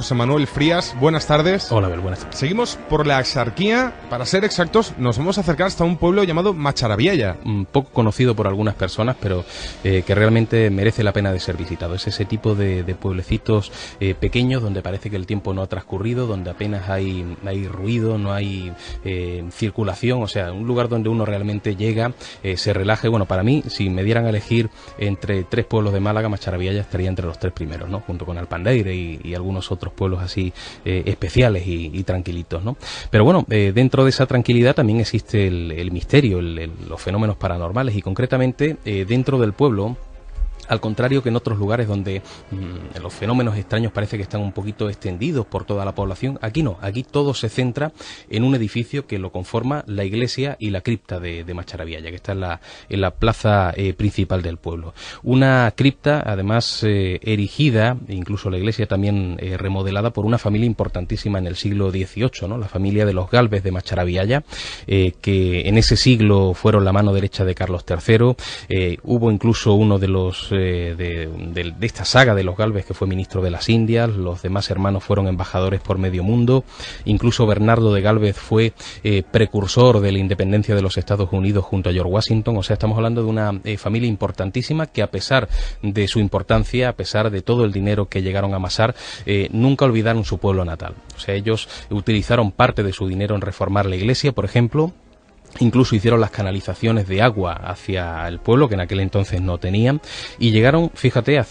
José Manuel Frías, buenas tardes. Hola, Abel, buenas tardes. Seguimos por la Axarquía. Para ser exactos, nos vamos a acercar hasta un pueblo llamado Macharabiella. Un poco conocido por algunas personas, pero que realmente merece la pena de ser visitado. Es ese tipo de pueblecitos pequeños donde parece que el tiempo no ha transcurrido, donde apenas hay ruido, no hay circulación, o sea, un lugar donde uno realmente llega, se relaje. Bueno, para mí, si me dieran a elegir entre 3 pueblos de Málaga, Macharabiella estaría entre los 3 primeros, ¿no? Junto con Alpandeire y algunos otros pueblos así especiales y tranquilitos, ¿no? Pero bueno, dentro de esa tranquilidad también existe el misterio, los fenómenos paranormales, y concretamente dentro del pueblo, al contrario que en otros lugares donde los fenómenos extraños parece que están un poquito extendidos por toda la población, aquí no, aquí todo se centra en un edificio que lo conforma la iglesia y la cripta de Macharabiella, que está en la plaza principal del pueblo. Una cripta, además, erigida, incluso la iglesia también remodelada por una familia importantísima en el siglo XVIII, ¿no? La familia de los Gálvez de Macharabiella, que en ese siglo fueron la mano derecha de Carlos III. Hubo incluso uno de los de esta saga de los Gálvez que fue ministro de las Indias, los demás hermanos fueron embajadores por medio mundo, incluso Bernardo de Gálvez fue precursor de la independencia de los Estados Unidos junto a George Washington. O sea, estamos hablando de una familia importantísima que, a pesar de su importancia, a pesar de todo el dinero que llegaron a amasar, nunca olvidaron su pueblo natal. O sea, ellos utilizaron parte de su dinero en reformar la iglesia, por ejemplo. Incluso hicieron las canalizaciones de agua hacia el pueblo, que en aquel entonces no tenían, y llegaron, fíjate, a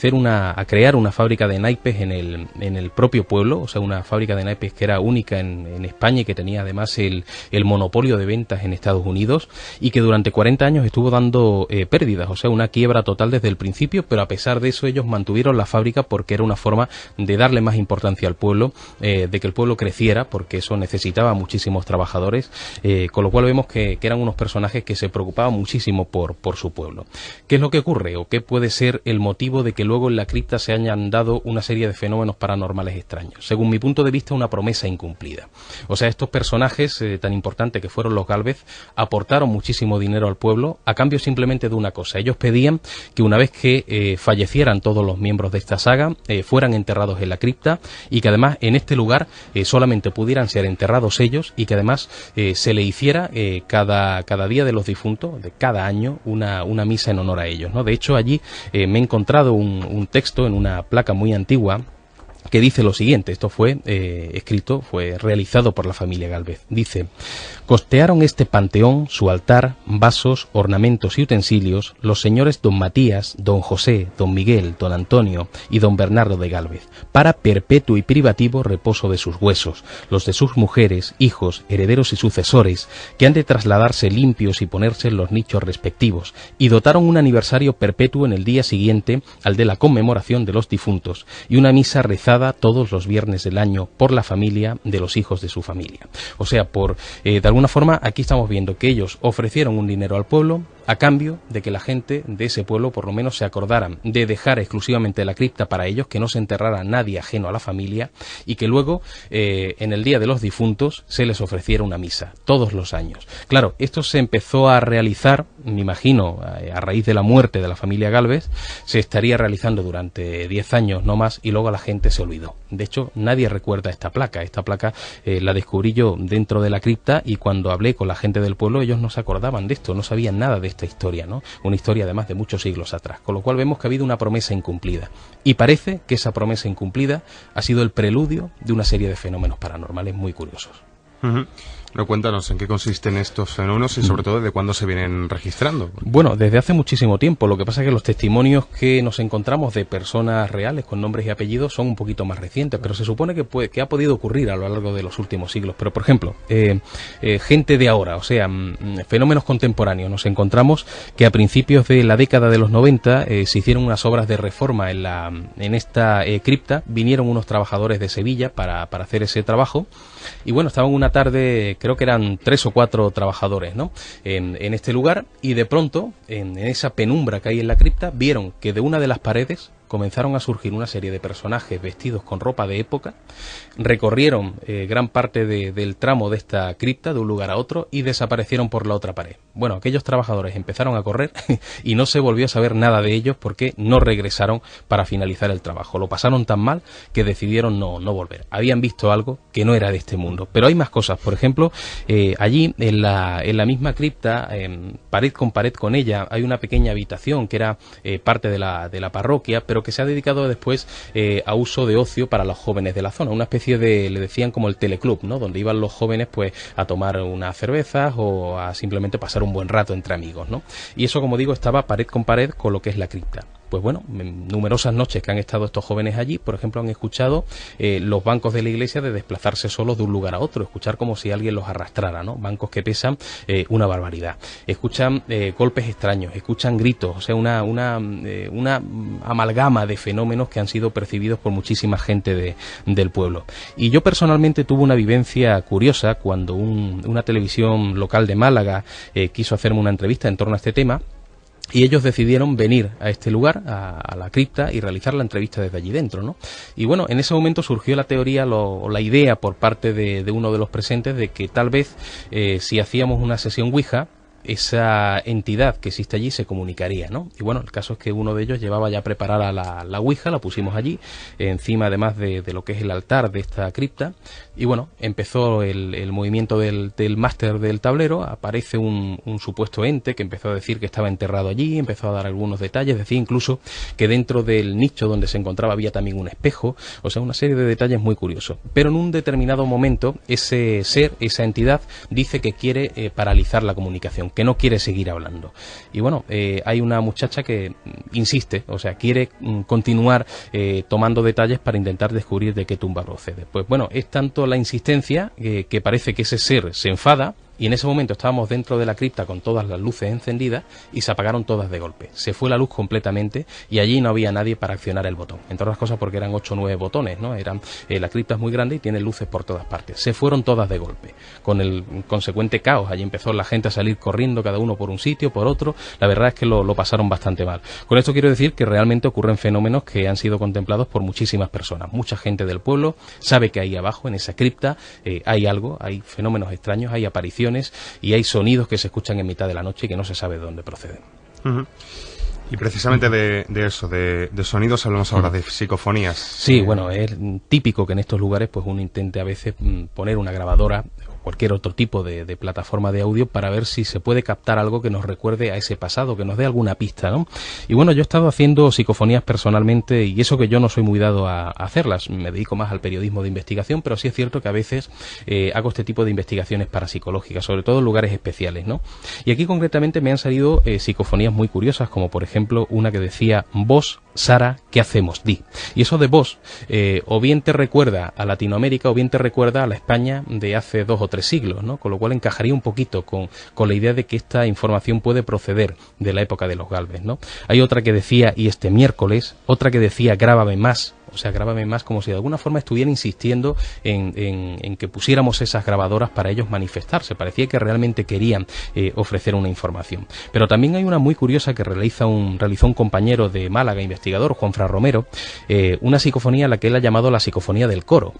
crear una fábrica de naipes en el propio pueblo, o sea, una fábrica de naipes que era única en España y que tenía además el monopolio de ventas en Estados Unidos, y que durante 40 años estuvo dando pérdidas, o sea, una quiebra total desde el principio, pero a pesar de eso ellos mantuvieron la fábrica porque era una forma de darle más importancia al pueblo, de que el pueblo creciera, porque eso necesitaba muchísimos trabajadores, con lo cual vemos que eran unos personajes que se preocupaban muchísimo por su pueblo. ¿Qué es lo que ocurre o qué puede ser el motivo de que luego en la cripta se hayan dado una serie de fenómenos paranormales extraños? Según mi punto de vista, una promesa incumplida. O sea, estos personajes tan importantes que fueron los Gálvez aportaron muchísimo dinero al pueblo a cambio simplemente de una cosa. Ellos pedían que una vez que fallecieran todos los miembros de esta saga, fueran enterrados en la cripta, y que además en este lugar solamente pudieran ser enterrados ellos, y que además se le hiciera cada día de los difuntos, de cada año, una misa en honor a ellos, ¿no? De hecho, allí me he encontrado un texto en una placa muy antigua que dice lo siguiente. Esto fue fue realizado por la familia Gálvez. Dice: costearon este panteón, su altar, vasos, ornamentos y utensilios, los señores don Matías, don José, don Miguel, don Antonio y don Bernardo de Gálvez, para perpetuo y privativo reposo de sus huesos, los de sus mujeres, hijos, herederos y sucesores, que han de trasladarse limpios y ponerse en los nichos respectivos, y dotaron un aniversario perpetuo en el día siguiente al de la conmemoración de los difuntos, y una misa rezada todos los viernes del año por la familia de los hijos de su familia. O sea, de alguna forma aquí estamos viendo que ellos ofrecieron un dinero al pueblo a cambio de que la gente de ese pueblo por lo menos se acordaran de dejar exclusivamente la cripta para ellos, que no se enterrara nadie ajeno a la familia, y que luego en el día de los difuntos se les ofreciera una misa todos los años. Claro, esto se empezó a realizar, me imagino, a raíz de la muerte de la familia Gálvez. Se estaría realizando durante 10 años no más, y luego la gente se olvidó. De hecho, nadie recuerda esta placa. Esta placa la descubrí yo dentro de la cripta, y cuando hablé con la gente del pueblo ellos no se acordaban de esto, no sabían nada de esta historia, ¿no? Una historia además de muchos siglos atrás, con lo cual vemos que ha habido una promesa incumplida, y parece que esa promesa incumplida ha sido el preludio de una serie de fenómenos paranormales muy curiosos. Pero cuéntanos en qué consisten estos fenómenos y sobre todo de cuándo se vienen registrando. Bueno, desde hace muchísimo tiempo. Lo que pasa es que los testimonios que nos encontramos de personas reales con nombres y apellidos son un poquito más recientes, pero se supone que ha podido ocurrir a lo largo de los últimos siglos. Pero, por ejemplo, gente de ahora, o sea, fenómenos contemporáneos. Nos encontramos que a principios de la década de los 90 se hicieron unas obras de reforma en esta cripta. Vinieron unos trabajadores de Sevilla para hacer ese trabajo, y bueno, estaban una tarde, creo que eran 3 o 4 trabajadores, ¿no?, en este lugar, y de pronto, en esa penumbra que hay en la cripta, vieron que de una de las paredes comenzaron a surgir una serie de personajes vestidos con ropa de época, recorrieron gran parte del tramo de esta cripta, de un lugar a otro, y desaparecieron por la otra pared. Bueno, aquellos trabajadores empezaron a correr y no se volvió a saber nada de ellos porque no regresaron para finalizar el trabajo. Lo pasaron tan mal que decidieron no volver. Habían visto algo que no era de este mundo. Pero hay más cosas. Por ejemplo, allí en la misma cripta, pared con ella, hay una pequeña habitación que era parte de la parroquia, pero que se ha dedicado después a uso de ocio para los jóvenes de la zona. Una especie de, le decían como el teleclub, ¿no? Donde iban los jóvenes pues a tomar unas cervezas o a simplemente pasar un buen rato entre amigos, ¿no? Y eso, como digo, estaba pared con lo que es la cripta. Pues bueno, numerosas noches que han estado estos jóvenes allí, por ejemplo, han escuchado los bancos de la iglesia de desplazarse solos de un lugar a otro, escuchar como si alguien los arrastrara, ¿no? Bancos que pesan una barbaridad. Escuchan golpes extraños, escuchan gritos, o sea, una amalgama de fenómenos que han sido percibidos por muchísima gente del pueblo. Y yo personalmente tuve una vivencia curiosa cuando una televisión local de Málaga quiso hacerme una entrevista en torno a este tema. Y ellos decidieron venir a este lugar, a la cripta, y realizar la entrevista desde allí dentro, ¿no? Y bueno, en ese momento surgió la teoría o la idea por parte de uno de los presentes de que tal vez si hacíamos una sesión Ouija, esa entidad que existe allí se comunicaría, ¿no? Y bueno, el caso es que uno de ellos llevaba ya preparada la Ouija, la pusimos allí, encima además de lo que es el altar de esta cripta, y bueno, empezó el movimiento del máster del tablero, aparece un supuesto ente que empezó a decir que estaba enterrado allí, empezó a dar algunos detalles, decía incluso que dentro del nicho donde se encontraba había también un espejo, o sea, una serie de detalles muy curiosos. Pero en un determinado momento, ese ser, esa entidad, dice que quiere paralizar la comunicación, que no quiere seguir hablando. Y bueno, hay una muchacha que insiste, o sea, quiere continuar tomando detalles para intentar descubrir de qué tumba procede. Pues bueno, es tanto la insistencia que parece que ese ser se enfada. Y en ese momento estábamos dentro de la cripta con todas las luces encendidas y se apagaron todas de golpe. Se fue la luz completamente y allí no había nadie para accionar el botón. Entre otras cosas porque eran 8 o 9 botones, ¿no? La cripta es muy grande y tiene luces por todas partes. Se fueron todas de golpe, con el consecuente caos. Allí empezó la gente a salir corriendo, cada uno por un sitio, por otro. La verdad es que lo pasaron bastante mal. Con esto quiero decir que realmente ocurren fenómenos que han sido contemplados por muchísimas personas. Mucha gente del pueblo sabe que ahí abajo, en esa cripta, hay algo, hay fenómenos extraños, hay apariciones y hay sonidos que se escuchan en mitad de la noche y que no se sabe de dónde proceden. Y precisamente de eso, de sonidos, hablamos ahora de psicofonías. Sí, bueno, es típico que en estos lugares pues uno intente a veces poner una grabadora o cualquier otro tipo de plataforma de audio para ver si se puede captar algo que nos recuerde a ese pasado, que nos dé alguna pista, ¿no? Y bueno, yo he estado haciendo psicofonías personalmente y eso que yo no soy muy dado a hacerlas, me dedico más al periodismo de investigación, pero sí es cierto que a veces hago este tipo de investigaciones parapsicológicas, sobre todo en lugares especiales, ¿no? Y aquí concretamente me han salido psicofonías muy curiosas, como por ejemplo una que decía: vos, Sara, ¿qué hacemos? Di. Y eso de vos, o bien te recuerda a Latinoamérica o bien te recuerda a la España de hace 2 o 3 siglos, ¿no? Con lo cual encajaría un poquito con la idea de que esta información puede proceder de la época de los Galvez, ¿no? Hay otra que decía: y este miércoles, otra que decía: grábame más. O sea, grábame más, como si de alguna forma estuviera insistiendo en que pusiéramos esas grabadoras para ellos manifestarse. Parecía que realmente querían ofrecer una información. Pero también hay una muy curiosa que realizó un compañero de Málaga, investigador, Juanfran Romero, una psicofonía a la que él ha llamado la psicofonía del coro.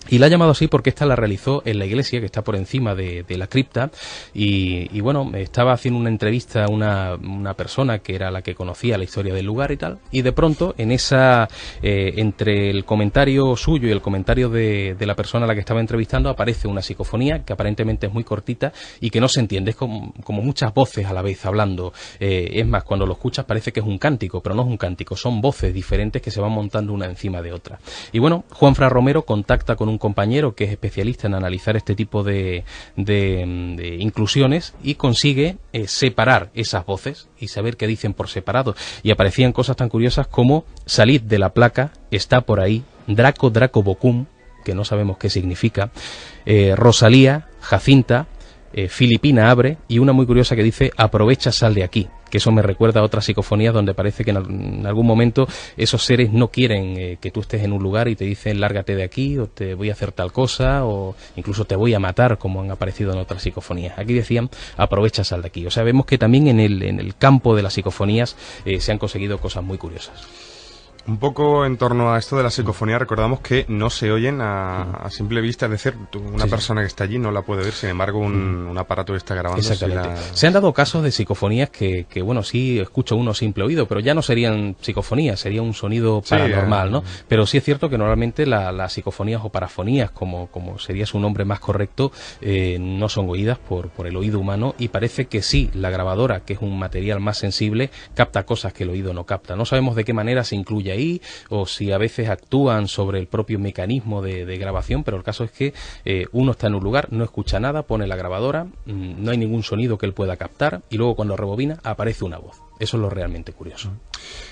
Y la ha llamado así porque esta la realizó en la iglesia que está por encima de la cripta y bueno, estaba haciendo una entrevista a una persona que era la que conocía la historia del lugar y tal, y de pronto en esa entre el comentario suyo y el comentario de la persona a la que estaba entrevistando aparece una psicofonía que aparentemente es muy cortita y que no se entiende, es como muchas voces a la vez hablando, es más, cuando lo escuchas parece que es un cántico, pero no es un cántico, son voces diferentes que se van montando una encima de otra. Y bueno, Juanfran Romero contacta con un compañero que es especialista en analizar este tipo de inclusiones y consigue separar esas voces y saber qué dicen por separado. Y aparecían cosas tan curiosas como: salid de la placa, está por ahí, Draco Bocum, que no sabemos qué significa, Rosalía, Jacinta, Filipina abre, y una muy curiosa que dice: aprovecha, sal de aquí. Que eso me recuerda a otras psicofonías donde parece que en algún momento esos seres no quieren que tú estés en un lugar y te dicen: lárgate de aquí, o te voy a hacer tal cosa, o incluso te voy a matar, como han aparecido en otras psicofonías. Aquí decían: aprovecha, sal de aquí. O sea, vemos que también en el campo de las psicofonías se han conseguido cosas muy curiosas. Un poco en torno a esto de la psicofonía, recordamos que no se oyen a simple vista, es decir, una persona que está allí no la puede oír, sin embargo un aparato está grabando. Exactamente. Se han dado casos de psicofonías que bueno, sí escucha uno simple oído, pero ya no serían psicofonías, sería un sonido paranormal, ¿no? Pero sí es cierto que normalmente las psicofonías o parafonías, como sería su nombre más correcto, no son oídas por el oído humano, y parece que sí, la grabadora, que es un material más sensible, capta cosas que el oído no capta. No sabemos de qué manera se incluye ahí, o si a veces actúan sobre el propio mecanismo de grabación, pero el caso es que uno está en un lugar, no escucha nada, pone la grabadora, no hay ningún sonido que él pueda captar, y luego cuando rebobina aparece una voz. Eso es lo realmente curioso.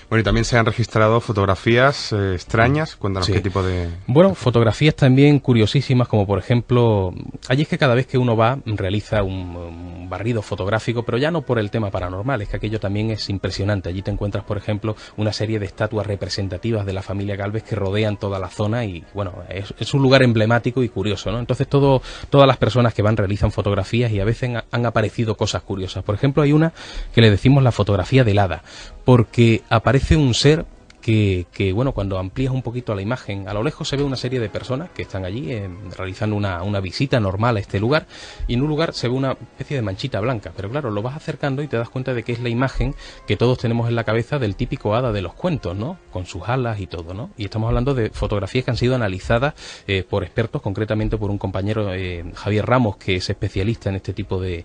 Bueno, y también se han registrado fotografías extrañas. Cuéntanos qué tipo de... Bueno, fotografías también curiosísimas, como por ejemplo, allí es que cada vez que uno va realiza un barrido fotográfico, pero ya no por el tema paranormal, es que aquello también es impresionante. Allí te encuentras, por ejemplo, una serie de estatuas representativas de la familia Gálvez que rodean toda la zona, y bueno, es un lugar emblemático y curioso, ¿no? Entonces todas las personas que van realizan fotografías, y a veces han aparecido cosas curiosas. Por ejemplo, hay una que le decimos la fotografía del hada, porque aparece un ser que bueno, cuando amplías un poquito la imagen, a lo lejos se ve una serie de personas que están allí realizando una visita normal a este lugar, y en un lugar se ve una especie de manchita blanca, pero claro, lo vas acercando y te das cuenta de que es la imagen que todos tenemos en la cabeza del típico hada de los cuentos, ¿no? Con sus alas y todo, ¿no? Y estamos hablando de fotografías que han sido analizadas por expertos, concretamente por un compañero, Javier Ramos, que es especialista en este tipo de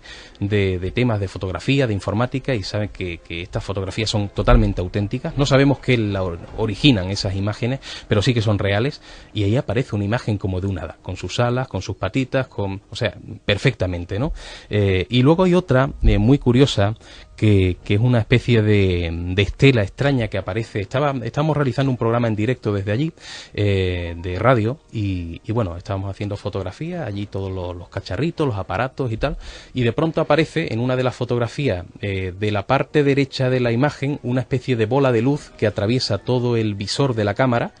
temas de fotografía, de informática, y sabe que estas fotografías son totalmente auténticas. No sabemos qué la originan esas imágenes, pero sí que son reales, y ahí aparece una imagen como de un hada, con sus alas, con sus patitas, o sea, perfectamente, ¿no? Y luego hay otra muy curiosa, que es una especie de estela extraña que aparece. Estábamos realizando un programa en directo desde allí, de radio, y bueno, estábamos haciendo fotografías, allí todos los cacharritos, los aparatos y tal, y de pronto aparece en una de las fotografías, de la parte derecha de la imagen, una especie de bola de luz que atraviesa todo el visor de la cámara,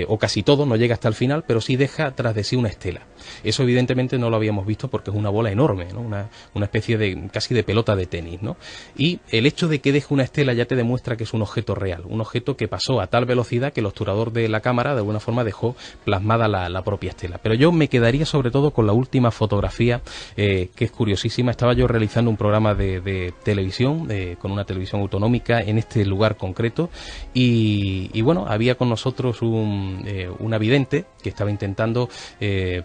o casi todo, no llega hasta el final, pero sí deja tras de sí una estela. Eso evidentemente no lo habíamos visto porque es una bola enorme, ¿no? Una especie de casi de pelota de tenis, ¿no? Y el hecho de que deje una estela ya te demuestra que es un objeto real, un objeto que pasó a tal velocidad que el obturador de la cámara de alguna forma dejó plasmada la propia estela. Pero yo me quedaría sobre todo con la última fotografía, que es curiosísima. Estaba yo realizando un programa de televisión, con una televisión autonómica en este lugar concreto, y bueno, había con nosotros una vidente que estaba intentando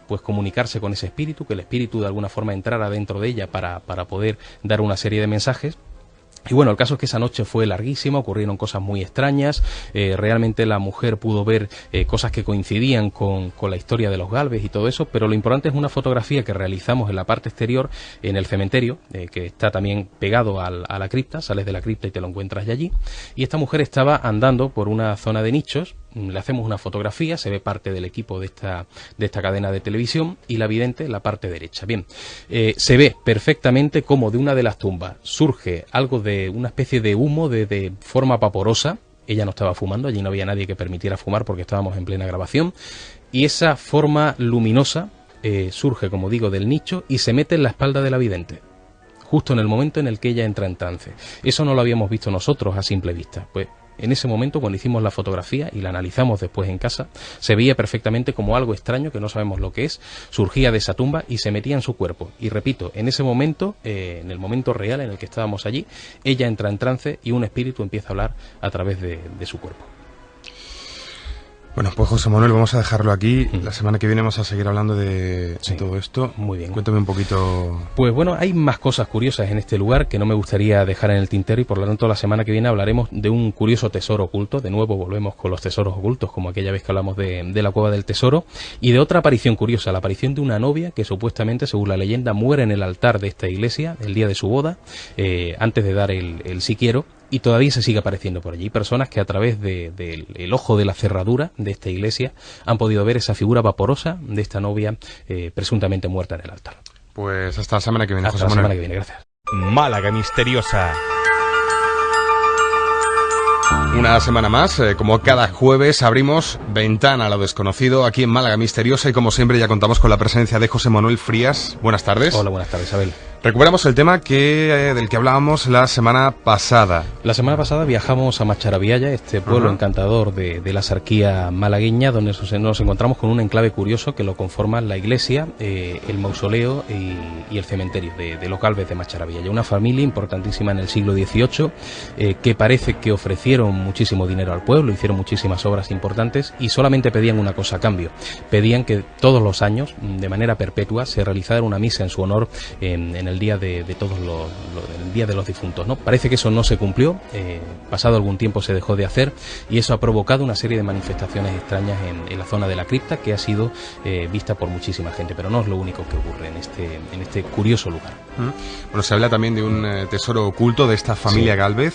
pues comunicarse con ese espíritu, que el espíritu de alguna forma entrara dentro de ella para poder dar una serie de mensajes. Y bueno, el caso es que esa noche fue larguísima, ocurrieron cosas muy extrañas, realmente la mujer pudo ver cosas que coincidían con la historia de los Gálvez y todo eso, pero lo importante es una fotografía que realizamos en la parte exterior, en el cementerio, que está también pegado a la cripta, sales de la cripta y te lo encuentras de allí, y esta mujer estaba andando por una zona de nichos. Le hacemos una fotografía, se ve parte del equipo de esta cadena de televisión, y la vidente en la parte derecha. Bien, se ve perfectamente cómo de una de las tumbas surge algo de una especie de humo de forma vaporosa. Ella no estaba fumando, allí no había nadie que permitiera fumar porque estábamos en plena grabación, y esa forma luminosa surge, como digo, del nicho y se mete en la espalda de la vidente, justo en el momento en el que ella entra en trance. Eso no lo habíamos visto nosotros a simple vista. Pues en ese momento, cuando hicimos la fotografía y la analizamos después en casa, se veía perfectamente como algo extraño, que no sabemos lo que es, surgía de esa tumba y se metía en su cuerpo. Y repito, en ese momento, en el momento real en el que estábamos allí, ella entra en trance y un espíritu empieza a hablar a través de su cuerpo. Bueno, pues José Manuel, vamos a dejarlo aquí. La semana que viene vamos a seguir hablando de todo esto. Muy bien. Cuéntame un poquito. Pues bueno, hay más cosas curiosas en este lugar que no me gustaría dejar en el tintero, y por lo tanto la semana que viene hablaremos de un curioso tesoro oculto. De nuevo volvemos con los tesoros ocultos, como aquella vez que hablamos de la cueva del tesoro, y de otra aparición curiosa, la aparición de una novia que supuestamente, según la leyenda, muere en el altar de esta iglesia el día de su boda, antes de dar el sí quiero. Y todavía se sigue apareciendo por allí. Personas que a través del ojo de la cerradura de esta iglesia han podido ver esa figura vaporosa de esta novia presuntamente muerta en el altar. Pues hasta la semana que viene, José Manuel. Hasta la semana que viene, gracias. Málaga Misteriosa. Una semana más, como cada jueves, abrimos ventana a lo desconocido aquí en Málaga Misteriosa, y como siempre ya contamos con la presencia de José Manuel Frías. Buenas tardes. Hola, buenas tardes, Abel. Recuperamos el tema del que hablábamos la semana pasada. La semana pasada viajamos a Macharabiaya, este pueblo encantador de la Sarquía malagueña, donde nos encontramos con un enclave curioso que lo conforman la iglesia, el mausoleo y el cementerio de los Gálvez de Macharabiaya. Una familia importantísima en el siglo XVIII que parece que ofrecieron muchísimo dinero al pueblo, hicieron muchísimas obras importantes y solamente pedían una cosa a cambio. Pedían que todos los años, de manera perpetua, se realizara una misa en su honor en el día el día de los difuntos, ¿no? Parece que eso no se cumplió, pasado algún tiempo se dejó de hacer y eso ha provocado una serie de manifestaciones extrañas en la zona de la cripta que ha sido vista por muchísima gente, pero no es lo único que ocurre en este curioso lugar. Bueno, se habla también de un tesoro oculto de esta familia Gálvez.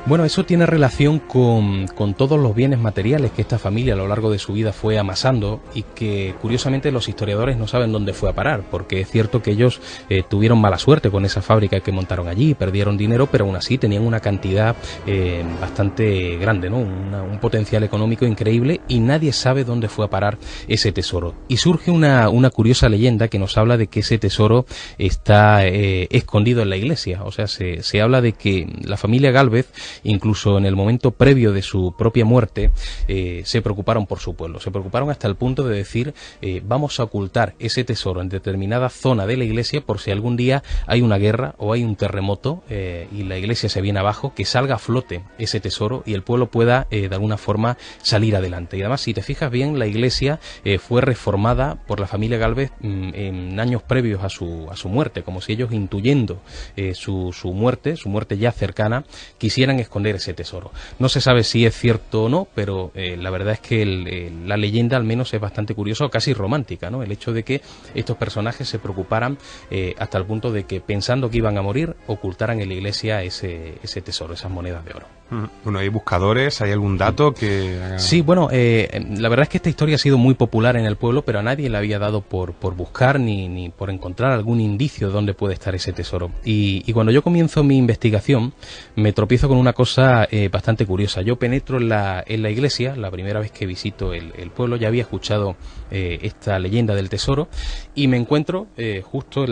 Bueno, eso tiene relación con todos los bienes materiales que esta familia a lo largo de su vida fue amasando y que curiosamente los historiadores no saben dónde fue a parar, porque es cierto que ellos tuvieron mala suerte con esa fábrica que montaron allí, perdieron dinero, pero aún así tenían una cantidad bastante grande, ¿no? Un potencial económico increíble y nadie sabe dónde fue a parar ese tesoro. Y surge una curiosa leyenda que nos habla de que ese tesoro está escondido en la iglesia, o sea, se habla de que la familia Gálvez, incluso en el momento previo de su propia muerte, se preocuparon por su pueblo, se preocuparon hasta el punto de decir vamos a ocultar ese tesoro en determinada zona de la iglesia por si algún día hay una guerra o hay un terremoto y la iglesia se viene abajo, que salga a flote ese tesoro y el pueblo pueda de alguna forma salir adelante. Y además, si te fijas bien, la iglesia fue reformada por la familia Gálvez en años previos a su muerte, como si ellos, intuyendo su muerte ya cercana, quisieran esconder ese tesoro. No se sabe si es cierto o no, pero la verdad es que la leyenda al menos es bastante curiosa, casi romántica, ¿no? El hecho de que estos personajes se preocuparan hasta el punto de que, pensando que iban a morir, ocultaran en la iglesia ese tesoro, esas monedas de oro. Bueno, ¿hay buscadores? ¿Hay algún dato que...? Sí, bueno, la verdad es que esta historia ha sido muy popular en el pueblo, pero a nadie le había dado por buscar ni por encontrar algún indicio de dónde puede estar ese tesoro. Y cuando yo comienzo mi investigación, me tropiezo con una cosa bastante curiosa. Yo penetro en la iglesia, la primera vez que visito el pueblo, ya había escuchado esta leyenda del tesoro, y me encuentro justo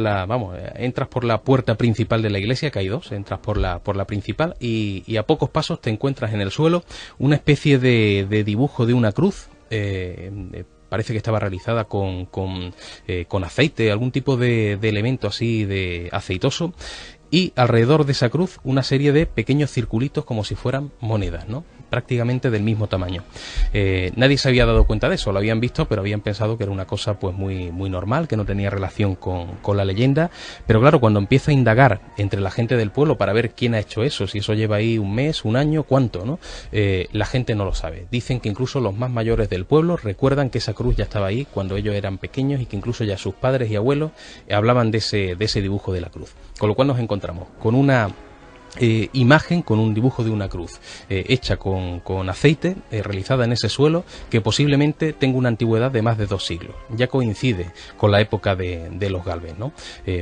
entras por la puerta principal de la iglesia, que hay dos, entras por la principal, y a pocos pasos te encuentras en el suelo una especie de dibujo de una cruz. Parece que estaba realizada con aceite, algún tipo de elemento así de aceitoso, y alrededor de esa cruz una serie de pequeños circulitos como si fueran monedas, ¿no? Prácticamente del mismo tamaño. Nadie se había dado cuenta de eso, lo habían visto, pero habían pensado que era una cosa pues muy normal, que no tenía relación con la leyenda. Pero claro, cuando empieza a indagar entre la gente del pueblo para ver quién ha hecho eso, si eso lleva ahí un mes, un año, cuánto, ¿no? La gente no lo sabe. Dicen que incluso los más mayores del pueblo recuerdan que esa cruz ya estaba ahí cuando ellos eran pequeños y que incluso ya sus padres y abuelos hablaban de ese dibujo de la cruz. Con lo cual nos encontramos con una imagen, con un dibujo de una cruz hecha con aceite, realizada en ese suelo, que posiblemente tenga una antigüedad de más de 2 siglos. Ya coincide con la época de los Gálvez, ¿no?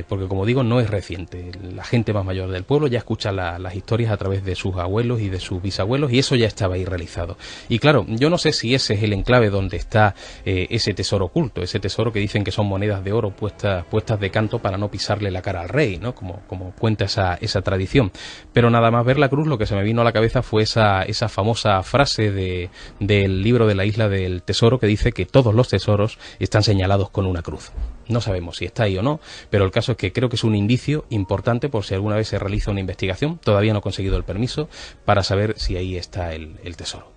Porque, como digo, no es reciente. La gente más mayor del pueblo ya escucha las historias a través de sus abuelos y de sus bisabuelos, y eso ya estaba ahí realizado. Y claro, yo no sé si ese es el enclave donde está ese tesoro oculto, ese tesoro que dicen que son monedas de oro puestas de canto para no pisarle la cara al rey, ¿no? Como cuenta esa tradición. Pero nada más ver la cruz, lo que se me vino a la cabeza fue esa famosa frase del libro de la Isla del Tesoro, que dice que todos los tesoros están señalados con una cruz. No sabemos si está ahí o no, pero el caso es que creo que es un indicio importante por si alguna vez se realiza una investigación. Todavía no he conseguido el permiso para saber si ahí está el tesoro.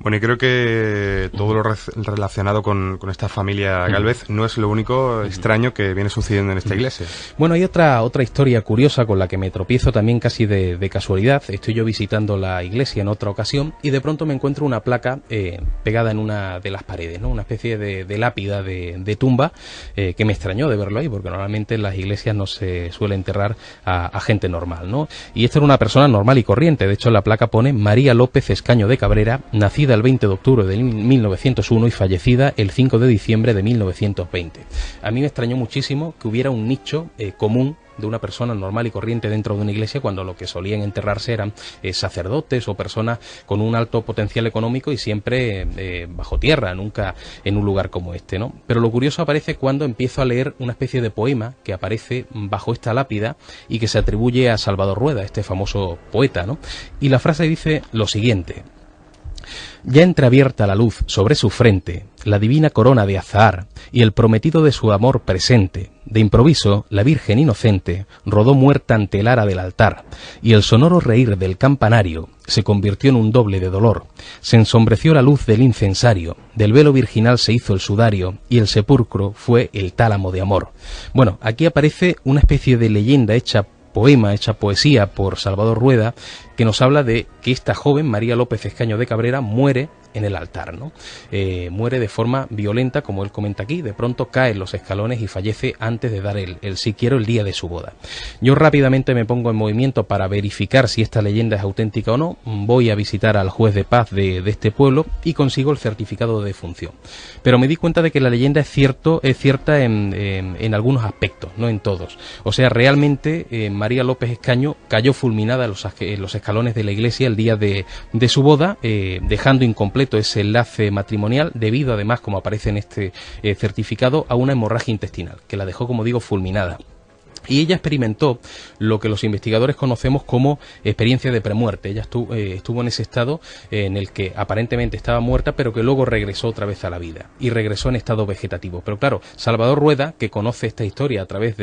Bueno, y creo que todo lo relacionado con esta familia Gálvez no es lo único extraño que viene sucediendo en esta iglesia. Bueno, hay otra historia curiosa con la que me tropiezo también casi de casualidad. Estoy yo visitando la iglesia en otra ocasión y de pronto me encuentro una placa pegada en una de las paredes, ¿no? Una especie de lápida de tumba que me extrañó de verlo ahí, porque normalmente en las iglesias no se suele enterrar a gente normal, ¿no? Y esta era una persona normal y corriente. De hecho, la placa pone María López Escaño de Cabrera, nacida el 20 de octubre de 1901 y fallecida el 5 de diciembre de 1920. A mí me extrañó muchísimo que hubiera un nicho común de una persona normal y corriente dentro de una iglesia, cuando lo que solían enterrarse eran sacerdotes o personas con un alto potencial económico y siempre bajo tierra, nunca en un lugar como este, ¿no? Pero lo curioso aparece cuando empiezo a leer una especie de poema que aparece bajo esta lápida y que se atribuye a Salvador Rueda, este famoso poeta, ¿no? Y la frase dice lo siguiente: ya entreabierta la luz sobre su frente, la divina corona de azahar y el prometido de su amor presente, de improviso la Virgen inocente rodó muerta ante el ara del altar, y el sonoro reír del campanario se convirtió en un doble de dolor. Se ensombreció la luz del incensario, del velo virginal se hizo el sudario, y el sepulcro fue el tálamo de amor. Bueno, aquí aparece una especie de leyenda hecha poema, hecha poesía por Salvador Rueda, que nos habla de que esta joven, María López Escaño de Cabrera, muere en el altar, ¿no? Muere de forma violenta, como él comenta aquí, de pronto cae en los escalones y fallece antes de dar el sí quiero el día de su boda. Yo rápidamente me pongo en movimiento para verificar si esta leyenda es auténtica o no. Voy a visitar al juez de paz de este pueblo y consigo el certificado de defunción. Pero me di cuenta de que la leyenda es cierta en algunos aspectos, no en todos. O sea, realmente María López Escaño cayó fulminada en los escalones de la iglesia el día de su boda, dejando incompleto ese enlace matrimonial debido, además, como aparece en este certificado, a una hemorragia intestinal que la dejó, como digo, fulminada. Y ella experimentó lo que los investigadores conocemos como experiencia de premuerte. Ella estuvo en ese estado en el que aparentemente estaba muerta, pero que luego regresó otra vez a la vida y regresó en estado vegetativo. Pero claro, Salvador Rueda, que conoce esta historia a través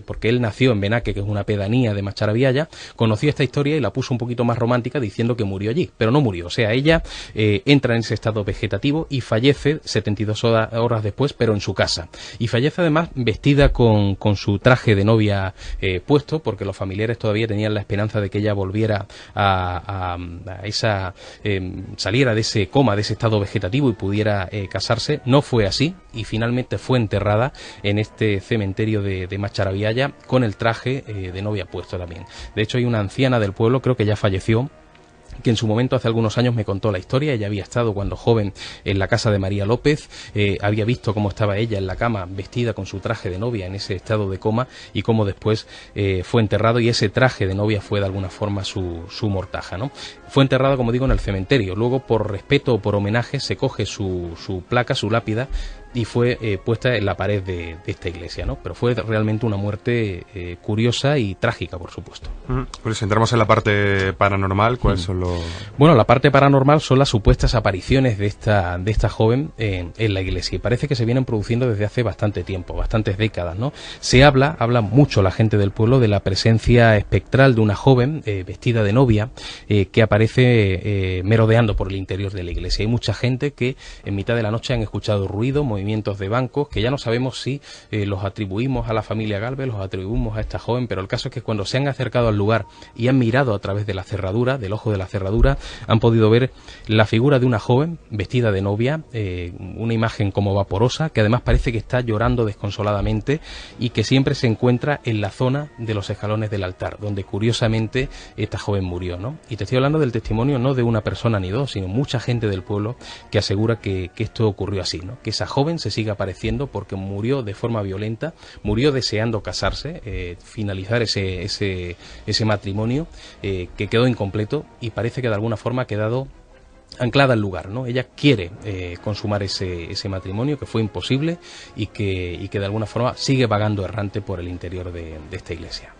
porque él nació en Benaque, que es una pedanía de Macharabiaya, conoció esta historia y la puso un poquito más romántica diciendo que murió allí, pero no murió. O sea, ella entra en ese estado vegetativo y fallece 72 horas después, pero en su casa. Y fallece además vestida con su traje de novia puesto, porque los familiares todavía tenían la esperanza de que ella volviera saliera de ese coma, de ese estado vegetativo y pudiera casarse. No fue así y finalmente fue enterrada en este cementerio de Macharabiaya con el traje de novia puesto también. De hecho, hay una anciana del pueblo, creo que ya falleció, que en su momento, hace algunos años, me contó la historia. Ella había estado cuando joven en la casa de María López, había visto cómo estaba ella en la cama vestida con su traje de novia en ese estado de coma y cómo después fue enterrado, y ese traje de novia fue de alguna forma su mortaja, ¿no? Fue enterrado, como digo, en el cementerio. Luego, por respeto o por homenaje, se coge su placa, su lápida, y fue puesta en la pared de esta iglesia, ¿no? Pero fue realmente una muerte curiosa y trágica, por supuesto. Pues entramos en la parte paranormal. ¿Cuáles son los...? Bueno, la parte paranormal son las supuestas apariciones de esta joven en la iglesia, y parece que se vienen produciendo desde hace bastante tiempo, bastantes décadas, ¿no? Se habla mucho la gente del pueblo de la presencia espectral de una joven vestida de novia que aparece merodeando por el interior de la iglesia. Hay mucha gente que en mitad de la noche han escuchado ruido, movimientos de bancos, que ya no sabemos si los atribuimos a la familia Galvez, los atribuimos a esta joven, pero el caso es que cuando se han acercado al lugar y han mirado a través de la cerradura, del ojo de la cerradura, han podido ver la figura de una joven vestida de novia, una imagen como vaporosa, que además parece que está llorando desconsoladamente y que siempre se encuentra en la zona de los escalones del altar, donde curiosamente esta joven murió, ¿no? Y te estoy hablando del testimonio no de una persona ni dos, sino mucha gente del pueblo que asegura que esto ocurrió así, ¿no? Que esa joven se sigue apareciendo porque murió de forma violenta, murió deseando casarse, finalizar ese matrimonio que quedó incompleto, y parece que de alguna forma ha quedado anclada al lugar, ¿no? Ella quiere consumar ese matrimonio, que fue imposible, y que de alguna forma sigue vagando errante por el interior de esta iglesia.